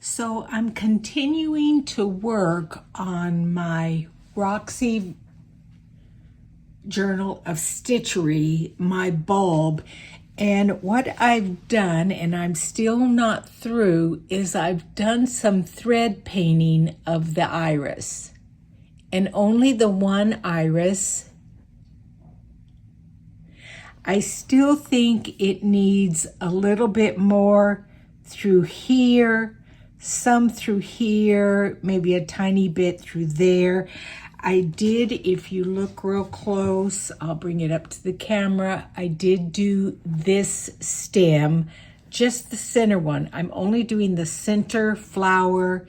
So I'm continuing to work on my Roxy Journal of Stitchery, my bulb. And what I've done, and I'm still not through, is I've done some thread painting of the iris. And only the one iris. I still think it needs a little bit more through here, some through here, maybe a tiny bit through there. I did, if you look real close, I'll bring it up to the camera, I did do this stem, just the center one. I'm only doing the center flower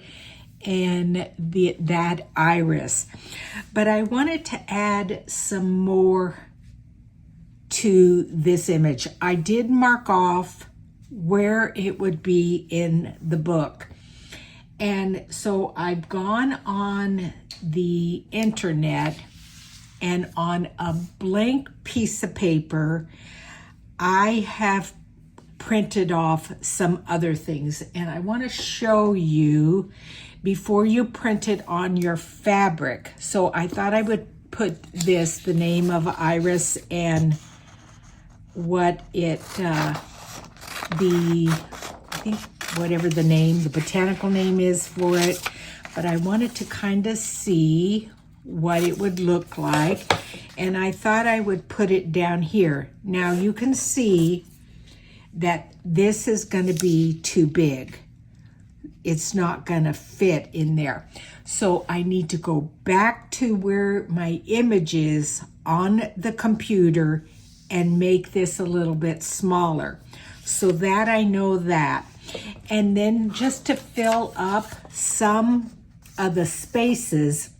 and that iris. But I wanted to add some more to this image. I did mark off where it would be in the book. And so I've gone on the internet, and on a blank piece of paper, I have printed off some other things. And I want to show you before you print it on your fabric. So I thought I would put this, the name of iris, and what it, I think whatever the name, the botanical name is for it, but I wanted to kind of see what it would look like, and I thought I would put it down here. Now you can see that this is going to be too big. It's not going to fit in there. So I need to go back to where my image is on the computer and make this a little bit smaller, so that I know that. And then just to fill up some of the spaces,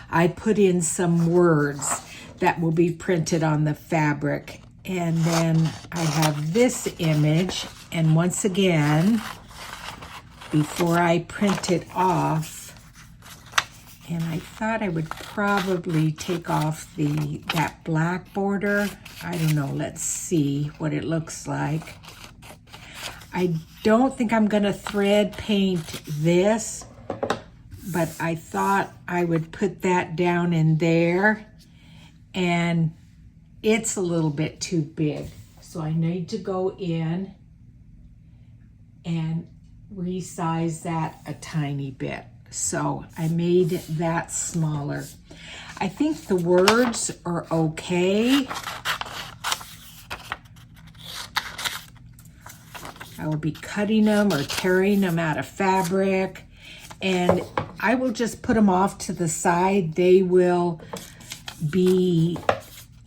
I put in some words that will be printed on the fabric. And then I have this image, and once again, before I print it off, and I thought I would probably take off that black border. I don't know, let's see what it looks like. I don't think I'm gonna thread paint this, but I thought I would put that down in there, and it's a little bit too big. So I need to go in and resize that a tiny bit. So I made that smaller. I think the words are okay. I will be cutting them or tearing them out of fabric, and I will just put them off to the side. They will be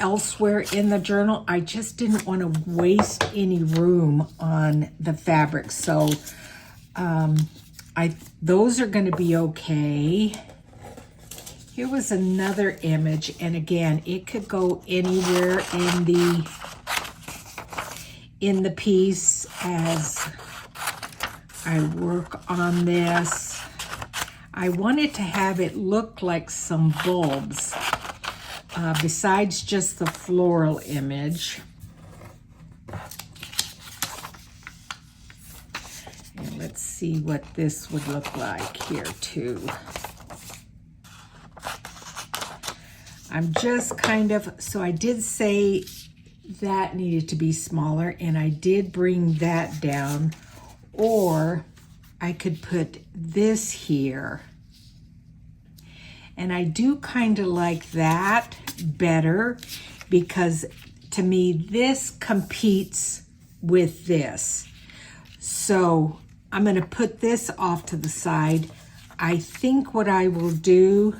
elsewhere in the journal. I just didn't want to waste any room on the fabric. So those are going to be okay. Here was another image, and again, it could go anywhere in the piece as I work on this. I wanted to have it look like some bulbs, besides just the floral image. And let's see what this would look like here too. I'm just kind of, so I did say that needed to be smaller, and I did bring that down, or I could put this here. And I do kind of like that better, because to me this competes with this. So I'm going to put this off to the side. I think what I will do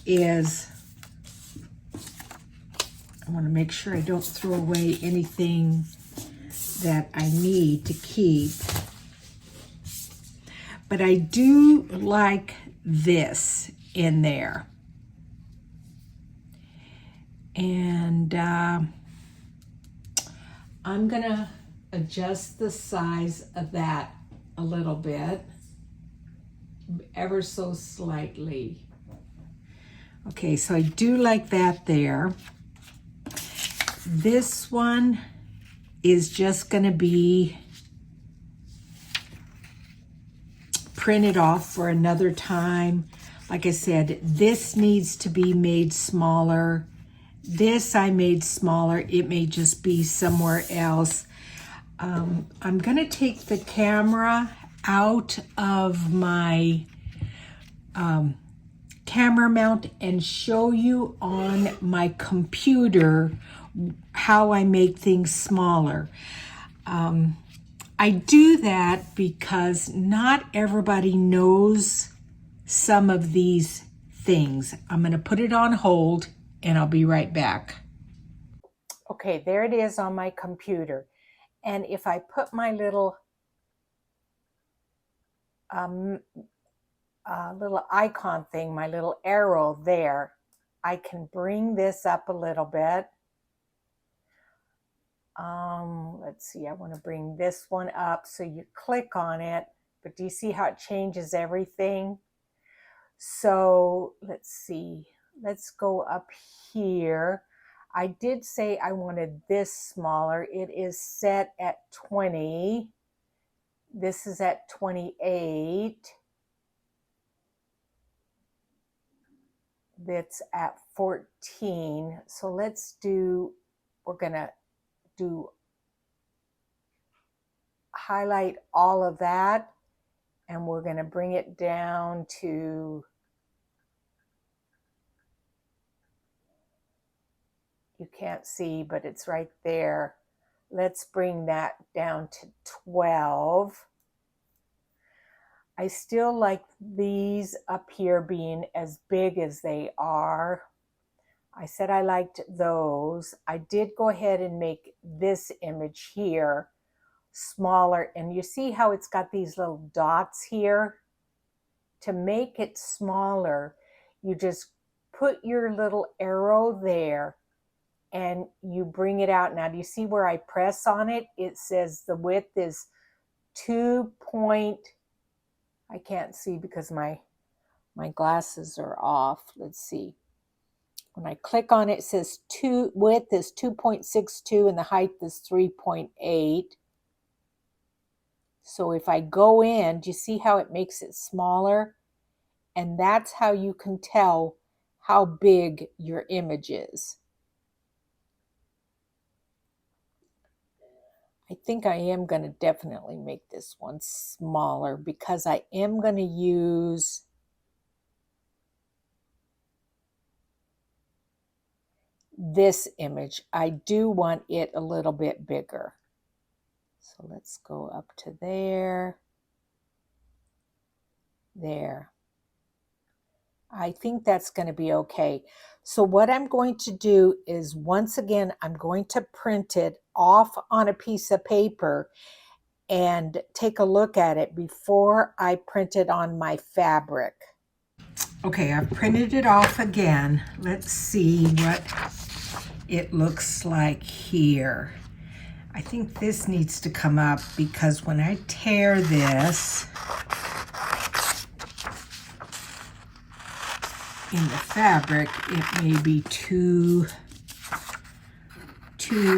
is, I want to make sure I don't throw away anything that I need to keep. But I do like this in there. And I'm going to adjust the size of that a little bit, ever so slightly. Okay, so I do like that there. This one is just going to be print it off for another time. Like I said, this needs to be made smaller. This I made smaller. It may just be somewhere else. I'm going to take the camera out of my camera mount and show you on my computer how I make things smaller. I do that because not everybody knows some of these things. I'm going to put it on hold and I'll be right back. Okay, there it is on my computer. And if I put my little little icon thing, my little arrow there, I can bring this up a little bit. Let's see, I want to bring this one up. So you click on it, but do you see how it changes everything? So let's see, let's go up here. I did say I wanted this smaller. It is set at 20. This is at 28. That's at 14. So let's do, we're gonna do highlight all of that, and we're gonna bring it down to, you can't see, but it's right there. Let's bring that down to 12. I still like these up here being as big as they are. I said I liked those. I did go ahead and make this image here smaller, and you see how it's got these little dots here? To make it smaller, you just put your little arrow there and you bring it out. Now, do you see where I press on it? It says the width is 2 point, I can't see because my glasses are off. Let's see. When I click on it, it says width is 2.62 and the height is 3.8. So if I go in, do you see how it makes it smaller? And that's how you can tell how big your image is. I think I am going to definitely make this one smaller because I am going to use this image. I do want it a little bit bigger. So let's go up to there. There. I think that's going to be okay. So what I'm going to do is, once again, I'm going to print it off on a piece of paper and take a look at it before I print it on my fabric. Okay, I've printed it off again. Let's see what it looks like here. I think this needs to come up because when I tear this in the fabric, it may be too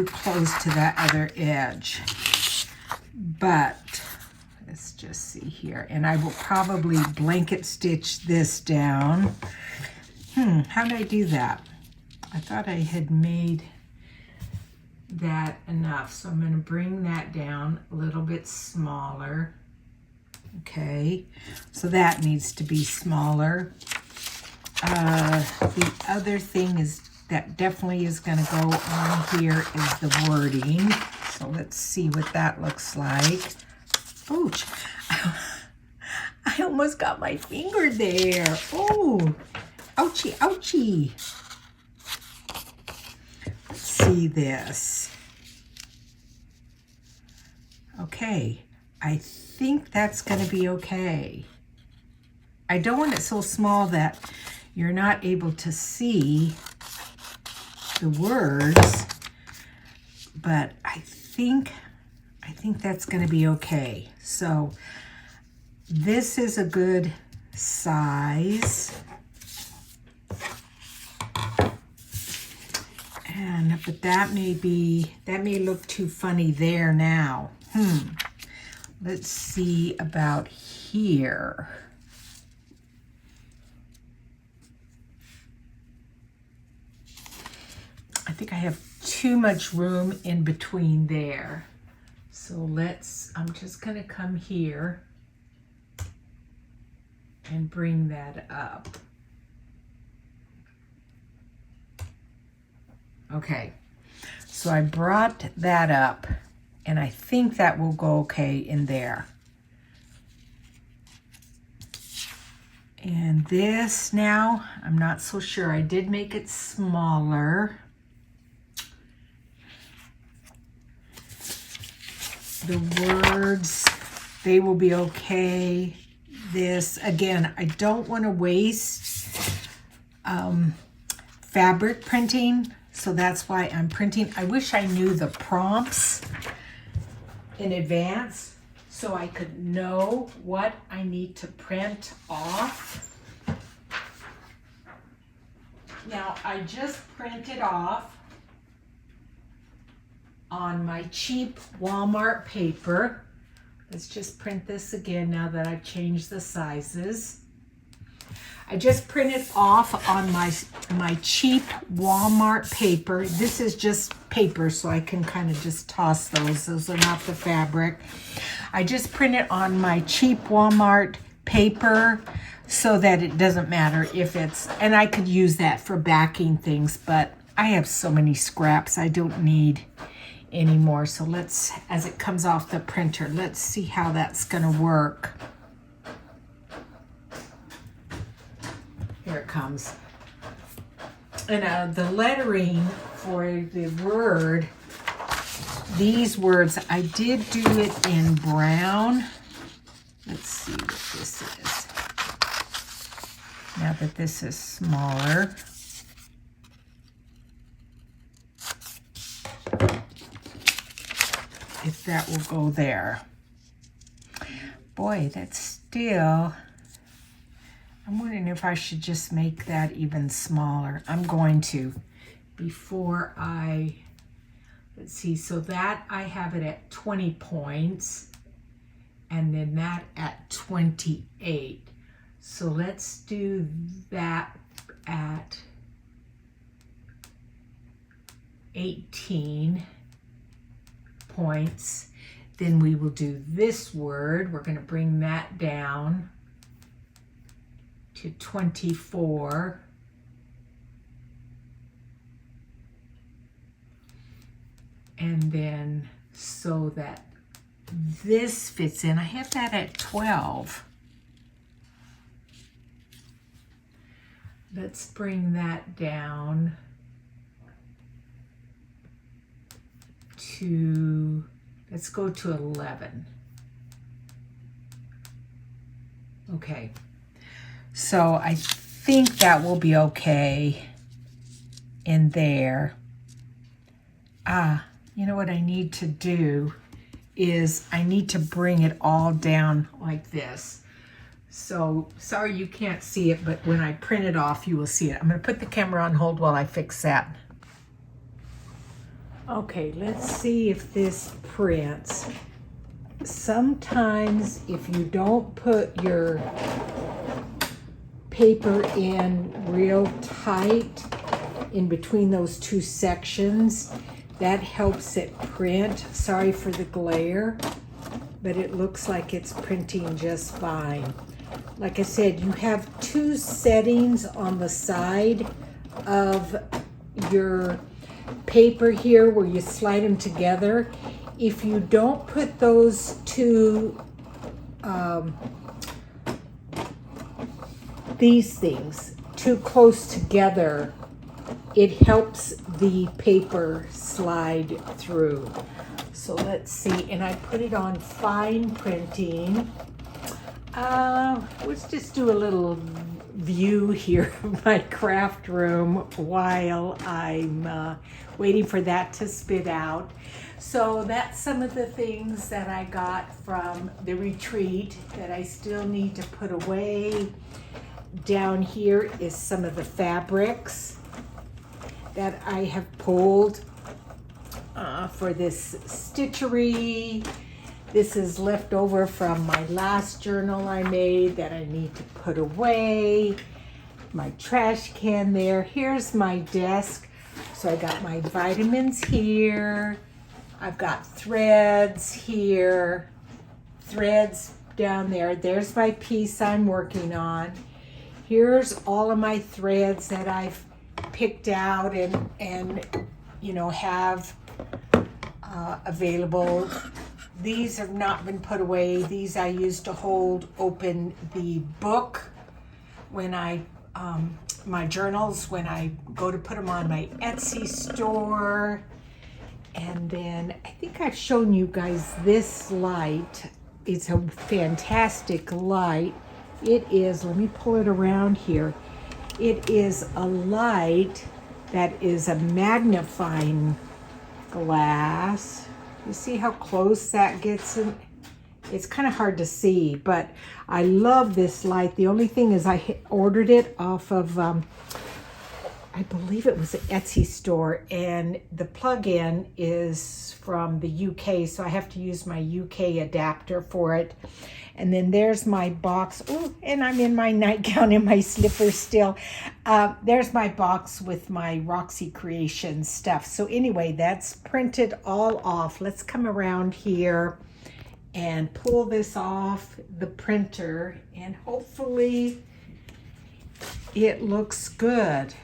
close to that other edge. But let's just see here. And I will probably blanket stitch this down. How did I do that? I thought I had made that enough. So I'm going to bring that down a little bit smaller. Okay, so that needs to be smaller. The other thing is that definitely is going to go on here is the wording. So let's see what that looks like. Ouch. I almost got my finger there. Oh, ouchie, ouchie. Let's see this. Okay, I think that's going to be okay. I don't want it so small that you're not able to see the words, but I think that's going to be okay. So this is a good size. But that may look too funny there now. Let's see about here. I think I have too much room in between there. So I'm just gonna come here and bring that up. Okay, so I brought that up and I think that will go okay in there. And this now, I'm not so sure. I did make it smaller. The words, they will be okay. This, again, I don't want to waste fabric printing, so that's why I'm printing. I wish I knew the prompts in advance so I could know what I need to print off. Now, I just printed off on my cheap Walmart paper. Let's just print this again now that I've changed the sizes. I just printed off on my cheap Walmart paper. This is just paper, so I can kind of just toss those. Those are not the fabric. I just printed on my cheap Walmart paper so that it doesn't matter if it's, and I could use that for backing things, but I have so many scraps I don't need anymore. So let's, as it comes off the printer, let's see how that's gonna work. Here it comes. And the lettering for the word, these words, I did do it in brown. Let's see what this is. Now that this is smaller. If that will go there. Boy, that's still, I'm wondering if I should just make that even smaller. I'm going to, before I, let's see, so that I have it at 20 points, and then that at 28. So let's do that at 18 points. Then we will do this word. We're going to bring that down to 24. And then so that this fits in, I have that at 12. Let's bring that down to, let's go to 11. Okay, so I think that will be okay in there. You know what I need to do is I need to bring it all down like this. So sorry you can't see it, but when I print it off, you will see it. I'm going to put the camera on hold while I fix that. Okay, let's see if this prints. Sometimes if you don't put your paper in real tight in between those two sections, that helps it print. Sorry for the glare, but it looks like it's printing just fine. Like I said, you have two settings on the side of your paper here where you slide them together. If you don't put those two, these things too close together, it helps the paper slide through. So let's see, and I put it on fine printing. Let's just do a little view here of my craft room while I'm waiting for that to spit out. So that's some of the things that I got from the retreat that I still need to put away. Down here is some of the fabrics that I have pulled for this Stitchery. This is left over from my last journal I made that I need to put away. My trash can there. Here's my desk. So I got my vitamins here. I've got threads here. Threads down there. There's my piece I'm working on. Here's all of my threads that I've picked out and you know, have available. These have not been put away. These I used to hold open the book when I, my journals, when I go to put them on my Etsy store. And then I think I've shown you guys this light. It's a fantastic light. It is, let me pull it around here. It is a light that is a magnifying glass. You see how close that gets in? It's kind of hard to see, but I love this light. The only thing is I ordered it off of, I believe it was an Etsy store, and the plug-in is from the UK, so I have to use my UK adapter for it. And then there's my box. Oh, and I'm in my nightgown and my slippers still. There's my box with my Roxy Creations stuff. So anyway, that's printed all off. Let's come around here and pull this off the printer, and hopefully it looks good.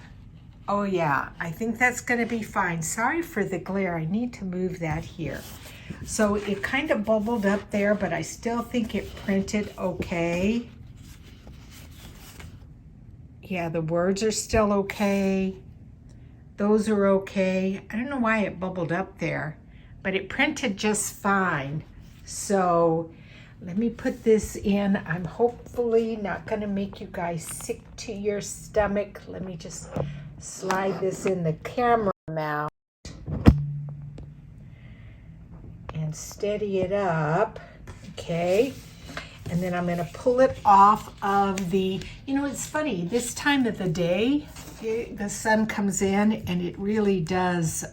Oh yeah, I think that's gonna be fine. Sorry for the glare, I need to move that here. So it kind of bubbled up there, but I still think it printed okay. Yeah, the words are still okay. Those are okay. I don't know why it bubbled up there, but it printed just fine. So let me put this in. I'm hopefully not gonna make you guys sick to your stomach. Let me just slide this in the camera mount and steady it up, okay? And then I'm gonna pull it off of the, you know, it's funny, this time of the day, the sun comes in and it really does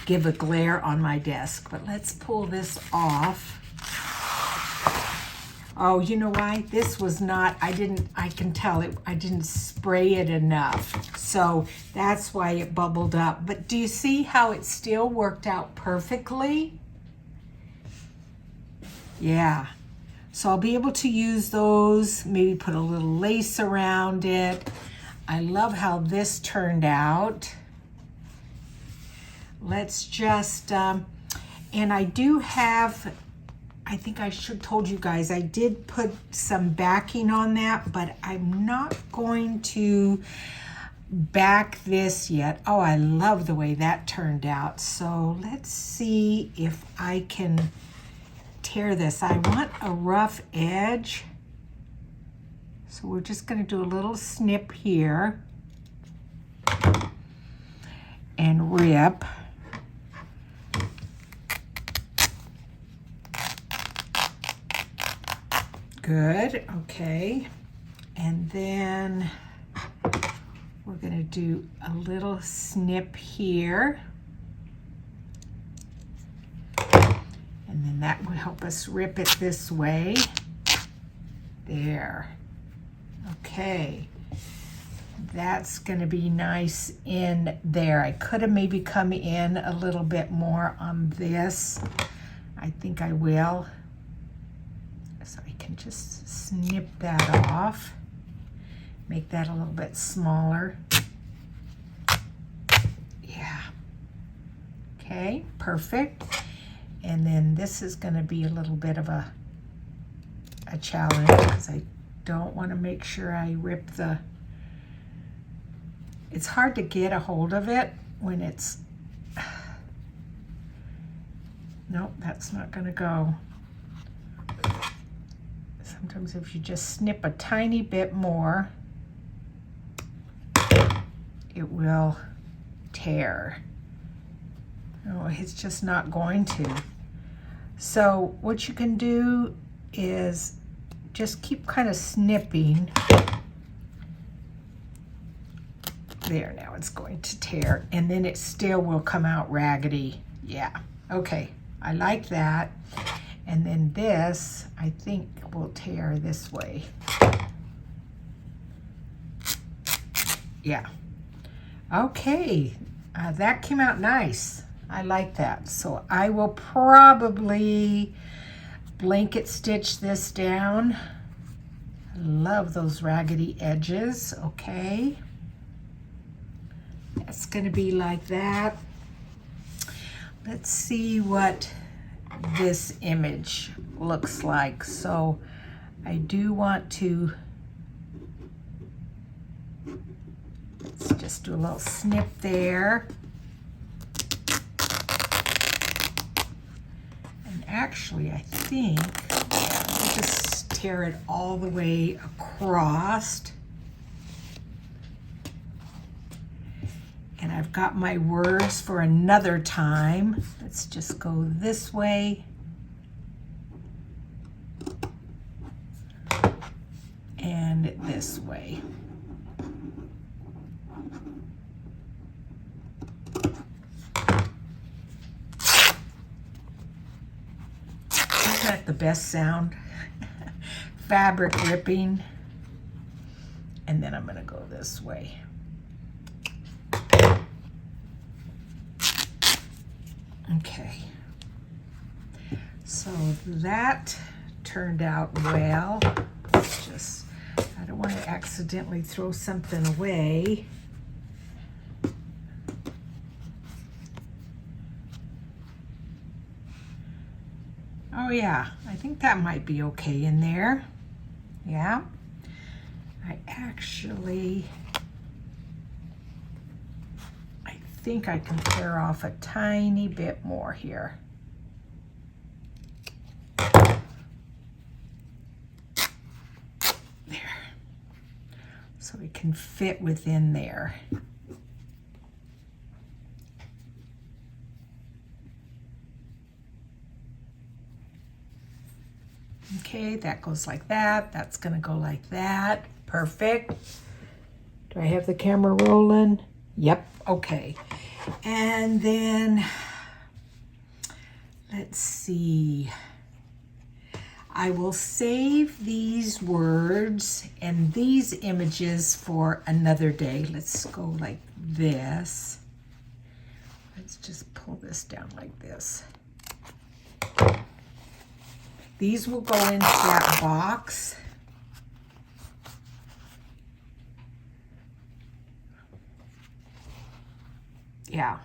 give a glare on my desk. But let's pull this off. Oh, you know why? This was not, I can tell it, I didn't spray it enough. So that's why it bubbled up. But do you see how it still worked out perfectly? Yeah. So I'll be able to use those, maybe put a little lace around it. I love how this turned out. Let's just, and I do have, I think I should told you guys, I did put some backing on that, but I'm not going to back this yet. Oh, I love the way that turned out. So let's see if I can tear this. I want a rough edge. So we're just going to do a little snip here and rip. Good, okay. And then we're gonna do a little snip here. And then that will help us rip it this way. There. Okay. That's gonna be nice in there. I could have maybe come in a little bit more on this. I think I will. So I can just snip that off, make that a little bit smaller. Yeah. Okay, perfect. And then this is going to be a little bit of a challenge because I don't want to make sure I rip the, it's hard to get a hold of it when it's, nope, that's not going to go. Sometimes if you just snip a tiny bit more, it will tear. Oh, it's just not going to. So what you can do is just keep kind of snipping. There, now it's going to tear, and then it still will come out raggedy. Yeah, okay, I like that. And then this, I think, will tear this way. Yeah. Okay, that came out nice. I like that. So I will probably blanket stitch this down. I love those raggedy edges. Okay. That's gonna be like that. Let's see what this image looks like. So I do want to, let's just do a little snip there. And actually, I think, yeah, I'll just tear it all the way across. And I've got my words for another time. Let's just go this way. And this way. Isn't that the best sound? Fabric ripping. And then I'm gonna go this way. Okay, so that turned out well. Just, I don't want to accidentally throw something away. Oh yeah, I think that might be okay in there. Yeah, I think I can tear off a tiny bit more here. There. So it can fit within there. Okay, that goes like that. That's gonna go like that. Perfect. Do I have the camera rolling? Yep, okay. And then, let's see. I will save these words and these images for another day. Let's go like this. Let's just pull this down like this. These will go into that box. Yeah,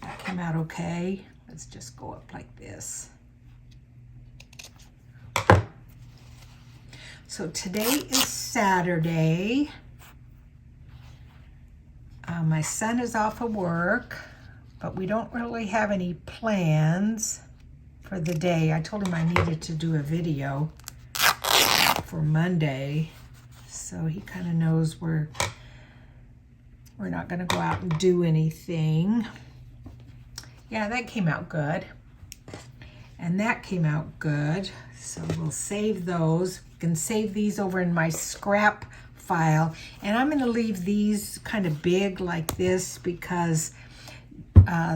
that came out okay. Let's just go up like this. So today is Saturday. My son is off of work, but we don't really have any plans for the day. I told him I needed to do a video for Monday, so he kind of knows we're not going to go out and do anything. Yeah, that came out good. And that came out good. So we'll save those. You can save these over in my scrap file. And I'm going to leave these kind of big like this because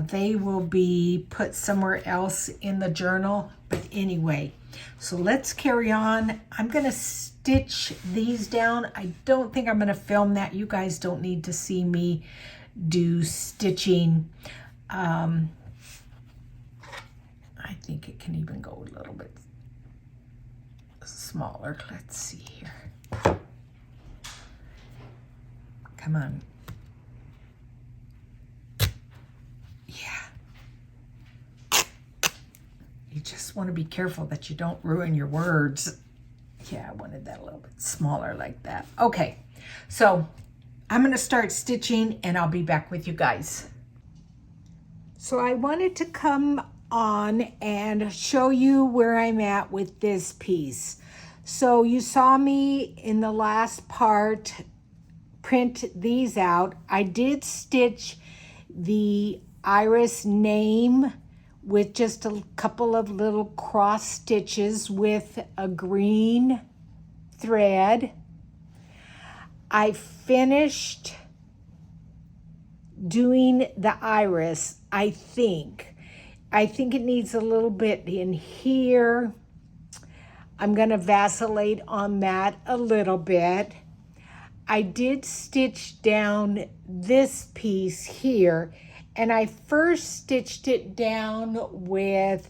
they will be put somewhere else in the journal. But anyway, so let's carry on. I'm going to stitch these down. I don't think I'm going to film that. You guys don't need to see me do stitching. I think it can even go a little bit smaller. Let's see here. Come on. You just want to be careful that you don't ruin your words. Yeah, I wanted that a little bit smaller like that. Okay, so I'm going to start stitching and I'll be back with you guys. So I wanted to come on and show you where I'm at with this piece. So you saw me in the last part print these out. I did stitch the iris name with just a couple of little cross stitches with a green thread. I finished doing the iris, I think. I think it needs a little bit in here. I'm going to vacillate on that a little bit. I did stitch down this piece here, and I first stitched it down with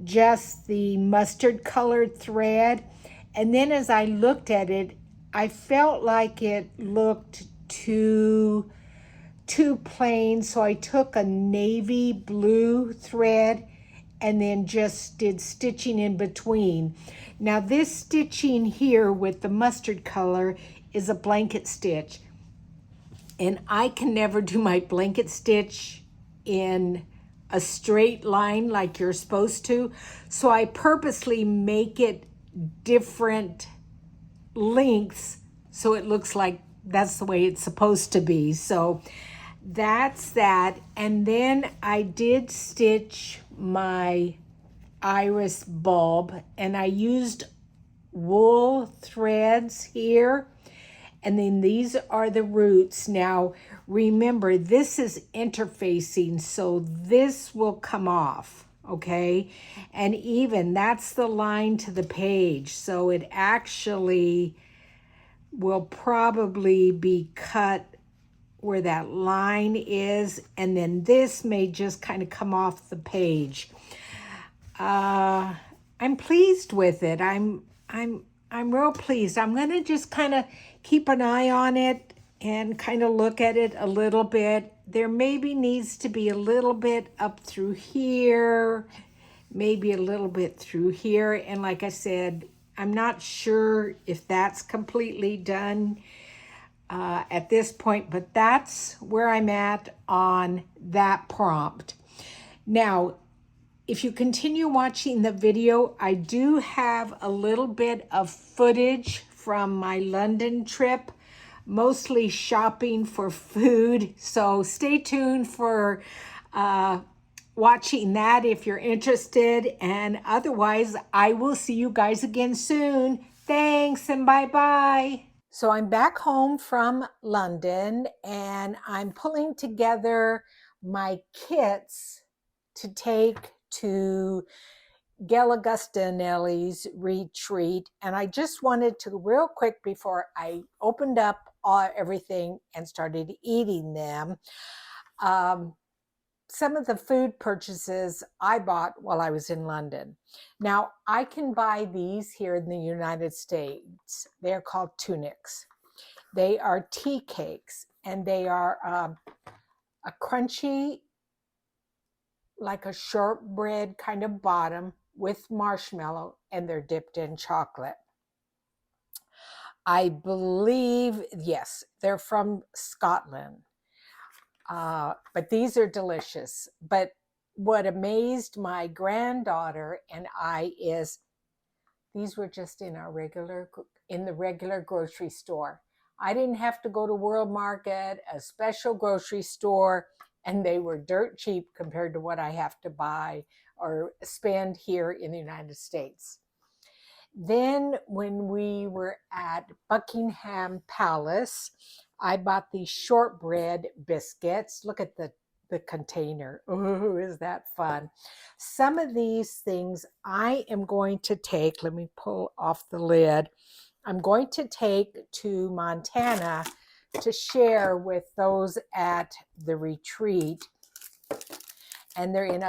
just the mustard colored thread, and then as I looked at it, I felt like it looked too plain, so I took a navy blue thread and then just did stitching in between. Now this stitching here with the mustard color is a blanket stitch, and I can never do my blanket stitch in a straight line like you're supposed to, so I purposely make it different lengths so it looks like that's the way it's supposed to be. So that's that. And then I did stitch my iris bulb, and I used wool threads here, and then these are the roots. Now remember, this is interfacing, so this will come off, okay? And even that's the line to the page, so it actually will probably be cut where that line is, and then this may just kind of come off the page. I'm pleased with it. I'm real pleased. I'm going to just kind of keep an eye on it and kind of look at it a little bit. There maybe needs to be a little bit up through here, maybe a little bit through here. And like I said, I'm not sure if that's completely done at this point, but that's where I'm at on that prompt. Now, if you continue watching the video, I do have a little bit of footage from my London trip, mostly shopping for food. So stay tuned for watching that if you're interested. And otherwise, I will see you guys again soon. Thanks and bye-bye. So I'm back home from London, and I'm pulling together my kits to take to Gail Augustinelli's retreat. And I just wanted to real quick before I opened up everything and started eating them, some of the food purchases I bought while I was in London. Now, I can buy these here in the United States. They're called tunics. They are tea cakes, and they are a crunchy, like a shortbread kind of bottom with marshmallow, and they're dipped in chocolate. I believe, yes, they're from Scotland. But these are delicious. But what amazed my granddaughter and I is these were just in the regular grocery store. I didn't have to go to World Market, a special grocery store, and they were dirt cheap compared to what I have to buy or spend here in the United States. Then when we were at Buckingham Palace, I bought these shortbread biscuits. Look at the container. Oh, is that fun? Some of these things I am going to take, let me pull off the lid. I'm going to take to Montana to share with those at the retreat. And they're in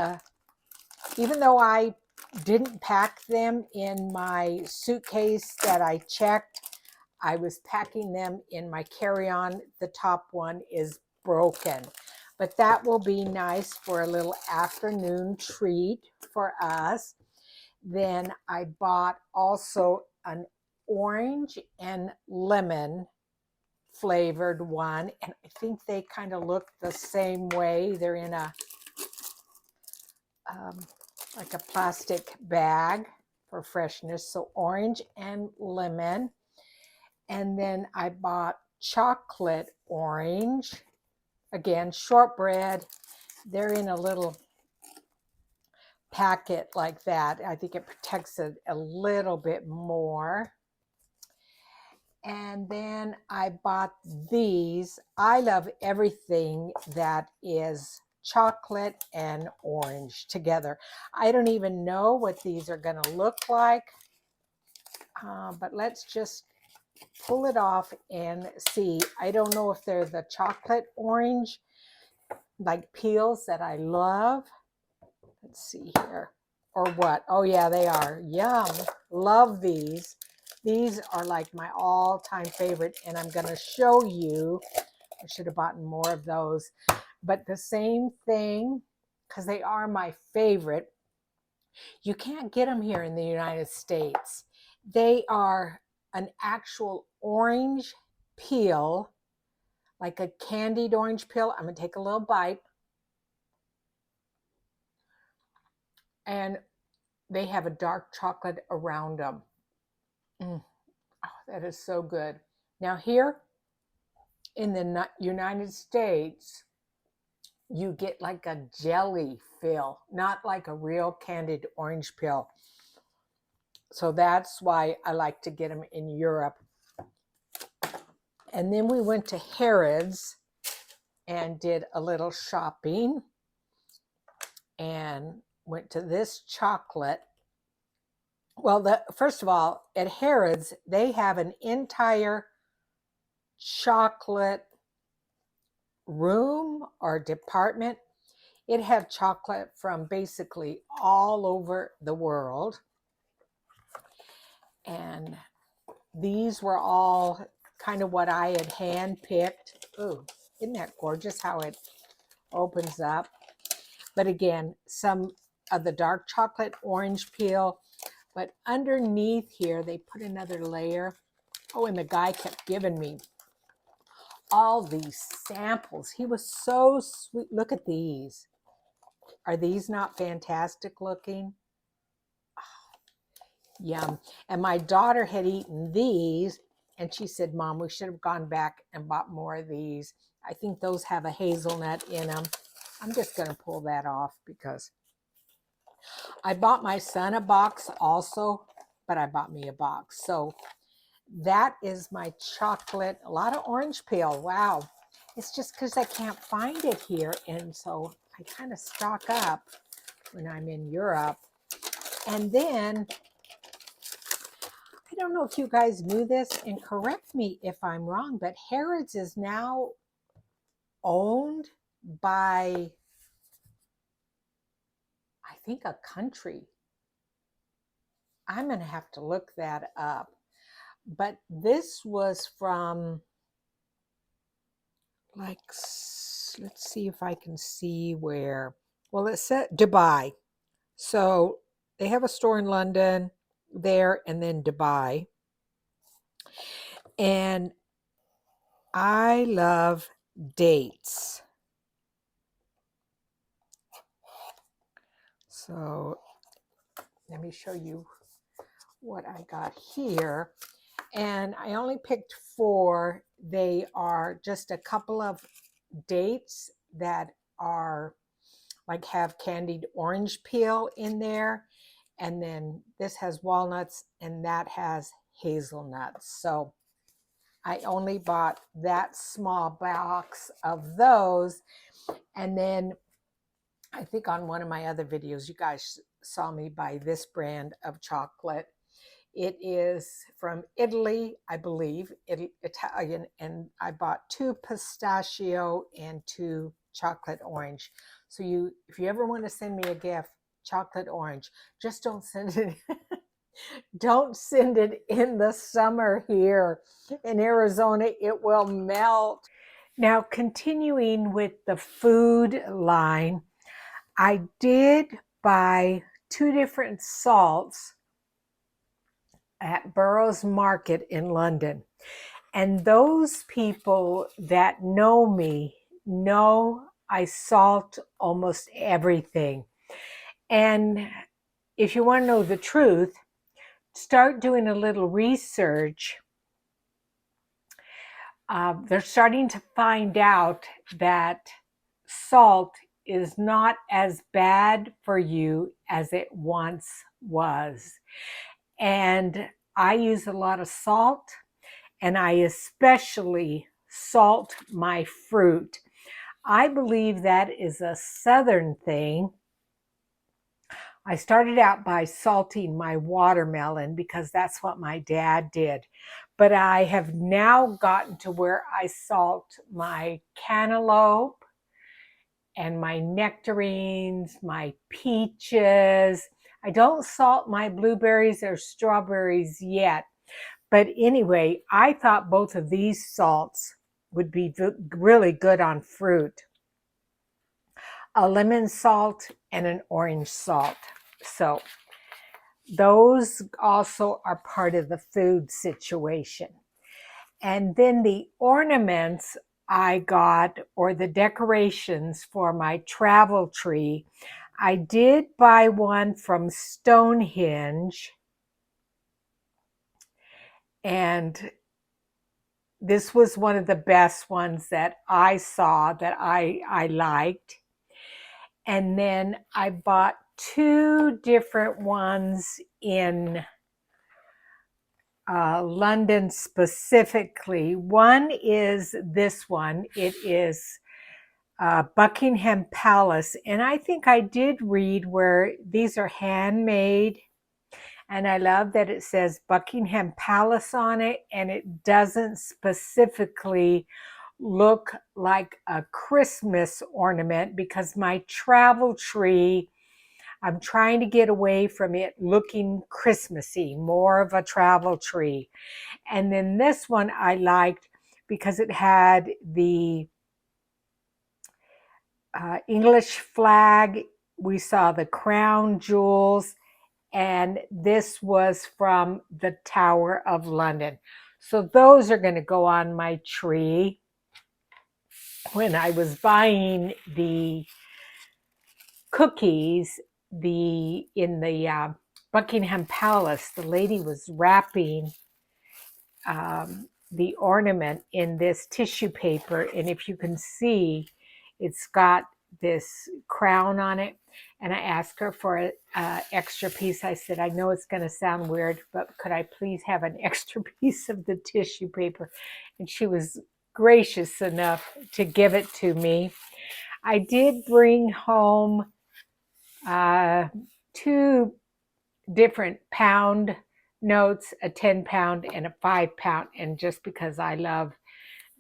even though I didn't pack them in my suitcase that I checked, I was packing them in my carry-on. The top one is broken, but that will be nice for a little afternoon treat for us. Then I bought also an orange and lemon flavored one, and I think they kind of look the same way. They're in a like a plastic bag for freshness. So orange and lemon. And then I bought chocolate orange. Again, shortbread. They're in a little packet like that. I think it protects it a little bit more. And then I bought these. I love everything that is chocolate and orange together. I don't even know what these are going to look like, but let's just pull it off and see. I don't know if they're the chocolate orange, like peels that I love. Let's see here. Or what? Oh yeah, they are. Yum. Love these. These are like my all-time favorite, and I'm going to show you. I should have bought more of those. But the same thing, because they are my favorite. You can't get them here in the United States. They are an actual orange peel, like a candied orange peel. I'm going to take a little bite. And they have a dark chocolate around them. Oh, that is so good. Now here in the United States, you get like a jelly feel, not like a real candied orange peel. So that's why I like to get them in Europe. And then we went to Harrods and did a little shopping and went to this chocolate. Well, first of all, at Harrods, they have an entire chocolate room or department. It had chocolate from basically all over the world. And these were all kind of what I had handpicked. Ooh, isn't that gorgeous how it opens up? But again, some of the dark chocolate orange peel. But underneath here, they put another layer. Oh, and the guy kept giving me all these samples. He was so sweet. Look at these. Are these not fantastic looking? Oh, yum. And my daughter had eaten these, and she said, Mom, we should have gone back and bought more of these. I think those have a hazelnut in them. I'm just going to pull that off because I bought my son a box also, but I bought me a box. So that is my chocolate, a lot of orange peel. Wow. It's just because I can't find it here. And so I kind of stock up when I'm in Europe. And then, I don't know if you guys knew this, and correct me if I'm wrong, but Harrods is now owned by, I think, a country. I'm going to have to look that up. But this was from, like, let's see if I can see where. Well, it said Dubai. So they have a store in London there and then Dubai. And I love dates. So let me show you what I got here. And I only picked 4. They are just a couple of dates that are like have candied orange peel in there. And then this has walnuts and that has hazelnuts. So I only bought that small box of those. And then I think on one of my other videos, you guys saw me buy this brand of chocolate. It is from Italy, I believe, Italian, and I bought 2 pistachio and 2 chocolate orange. So if you ever want to send me a gift, chocolate orange, just don't send it. Don't send it in the summer here in Arizona. It will melt. Now, continuing with the food line, I did buy 2 different salts at Burroughs Market in London. And those people that know me know I salt almost everything. And if you want to know the truth, start doing a little research. They're starting to find out that salt is not as bad for you as it once was. And I use a lot of salt, and I especially salt my fruit. I believe that is a Southern thing. I started out by salting my watermelon because that's what my dad did. But I have now gotten to where I salt my cantaloupe and my nectarines, my peaches. I don't salt my blueberries or strawberries yet. But anyway, I thought both of these salts would be really good on fruit. A lemon salt and an orange salt. So those also are part of the food situation. And then the ornaments I got, or the decorations for my travel tree, I did buy one from Stonehenge. And this was one of the best ones that I saw that I liked. And then I bought two different ones in London specifically. One is this one. It is Buckingham Palace. And I think I did read where these are handmade. And I love that it says Buckingham Palace on it, and it doesn't specifically look like a Christmas ornament, because my travel tree, I'm trying to get away from it looking Christmassy, more of a travel tree. And then this one I liked because it had the English flag. We saw the crown jewels, and this was from the Tower of London. So those are going to go on my tree. When I was buying the cookies, in the Buckingham Palace, the lady was wrapping the ornament in this tissue paper, and if you can see, it's got this crown on it. And I asked her for an extra piece. I said, I know it's going to sound weird, but could I please have an extra piece of the tissue paper? And she was gracious enough to give it to me. I did bring home two different pound notes, a 10-pound and a 5-pound. And just because I love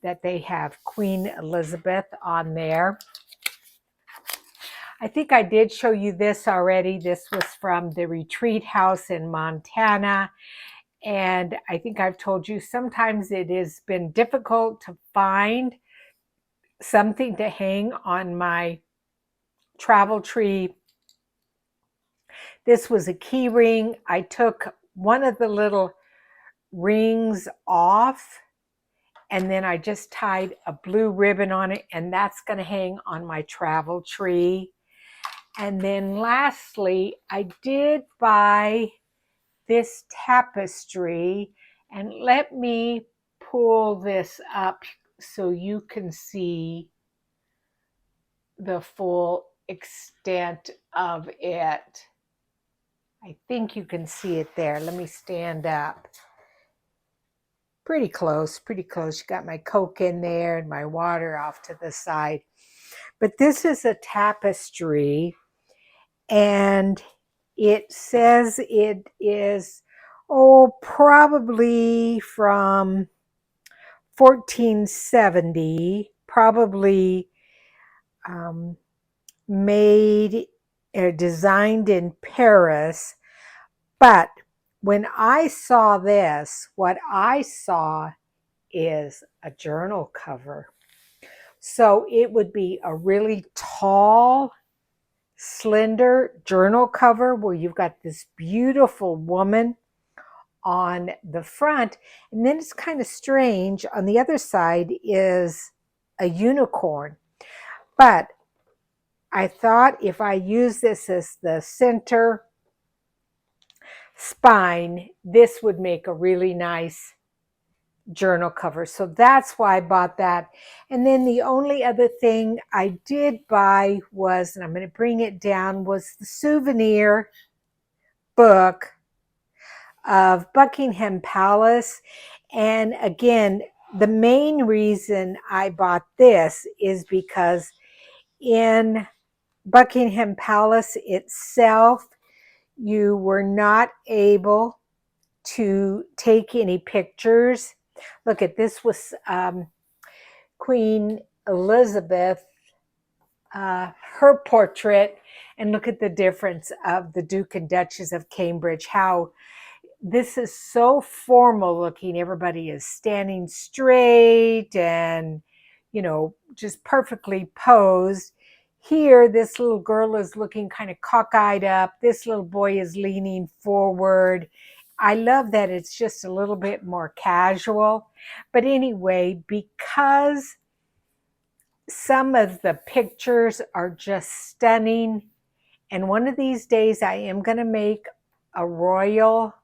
that they have Queen Elizabeth on there. I think I did show you this already. This was from the retreat house in Montana. And I think I've told you sometimes it has been difficult to find something to hang on my travel tree. This was a key ring. I took one of the little rings off, and then I just tied a blue ribbon on it, and that's going to hang on my travel tree. And then lastly, I did buy this tapestry, and let me pull this up so you can see the full extent of it. I think you can see it there. Let me stand up. Pretty close, pretty close. You got my Coke in there and my water off to the side. But this is a tapestry, and it says it is, probably from 1470, probably made or designed in Paris. But when I saw this, what I saw is a journal cover. So it would be a really tall, slender journal cover where you've got this beautiful woman on the front. And then it's kind of strange. On the other side is a unicorn. But I thought if I use this as the center spine, this would make a really nice journal cover. So that's why I bought that. And then the only other thing I did buy was, and I'm going to bring it down, was the souvenir book of Buckingham Palace. And again, the main reason I bought this is because in Buckingham Palace itself, you were not able to take any pictures. Look at this was Queen Elizabeth, her portrait, and look at the difference of the Duke and Duchess of Cambridge, how this is so formal looking. Everybody is standing straight and, just perfectly posed. Here, this little girl is looking kind of cockeyed up. This little boy is leaning forward. I love that it's just a little bit more casual. But anyway, because some of the pictures are just stunning, and one of these days I am going to make a royal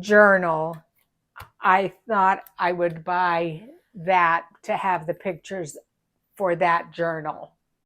journal. I thought I would buy that to have the pictures for that journal.